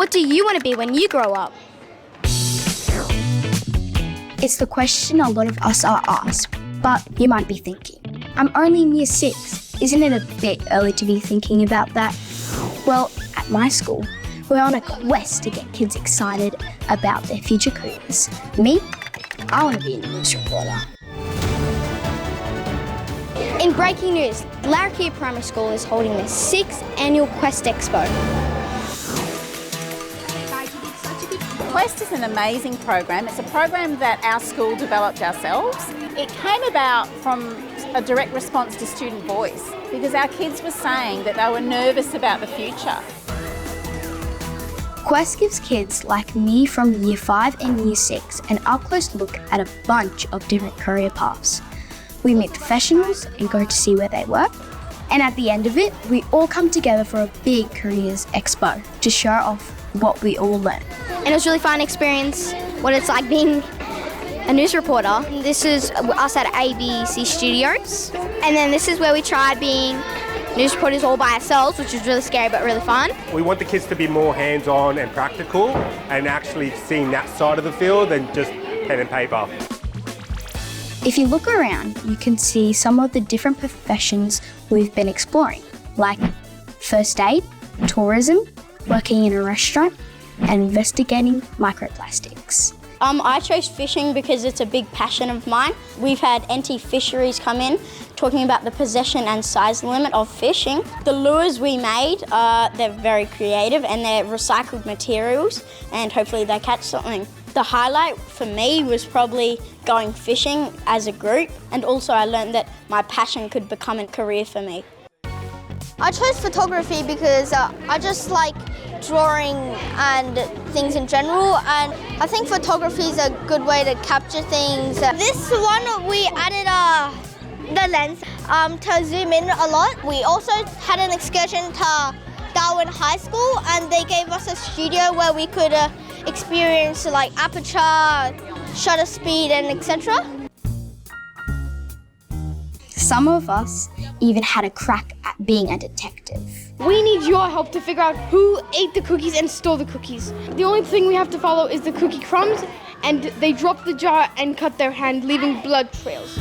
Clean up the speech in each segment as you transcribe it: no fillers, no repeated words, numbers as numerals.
What do you want to be when you grow up? It's the question a lot of us are asked, but you might be thinking, I'm only in year 6. Isn't it a bit early to be thinking about that? Well, at my school, we're on a quest to get kids excited about their future careers. Me, I want to be a news reporter. In breaking news, Larrakeyah Primary School is holding their 6th annual Quest Expo. Quest is an amazing program. It's a program that our school developed ourselves. It came about from a direct response to student voice because our kids were saying that they were nervous about the future. Quest gives kids like me from year 5 and year 6 an up-close look at a bunch of different career paths. We meet professionals and go to see where they work. And at the end of it, we all come together for a big careers expo to show off what we all learned. And it was a really fun experience, what it's like being a news reporter. This is us at ABC Studios. And then this is where we tried being news reporters all by ourselves, which was really scary but really fun. We want the kids to be more hands-on and practical and actually seeing that side of the field than just pen and paper. If you look around, you can see some of the different professions we've been exploring, like first aid, tourism, working in a restaurant, and investigating microplastics. I chose fishing because it's a big passion of mine. We've had NT Fisheries come in talking about the possession and size limit of fishing. The lures we made, they're very creative and they're recycled materials and hopefully they catch something. The highlight for me was probably going fishing as a group, and also I learned that my passion could become a career for me. I chose photography because I just like drawing and things in general, and I think photography is a good way to capture things. This one we added the lens to zoom in a lot. We also had an excursion to Darwin High School and they gave us a studio where we could experience like aperture, shutter speed and etc. Some of us even had a crack at being a detective. We need your help to figure out who ate the cookies and stole the cookies. The only thing we have to follow is the cookie crumbs, and they dropped the jar and cut their hand, leaving blood trails.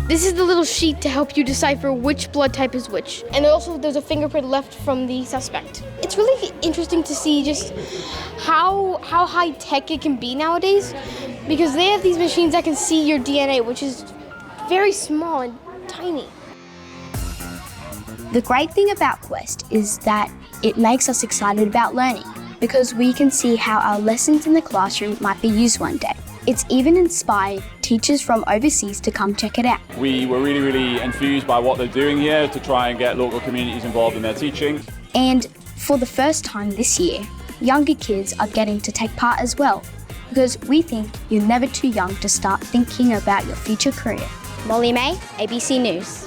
This is the little sheet to help you decipher which blood type is which. And also there's a fingerprint left from the suspect. It's really interesting to see just how high tech it can be nowadays, because they have these machines that can see your DNA, which is very small and tiny. The great thing about Quest is that it makes us excited about learning because we can see how our lessons in the classroom might be used one day. It's even inspired teachers from overseas to come check it out. We were really enthused by what they're doing here to try and get local communities involved in their teaching. And for the first time this year, younger kids are getting to take part as well, because we think you're never too young to start thinking about your future career. Molly May, ABC News.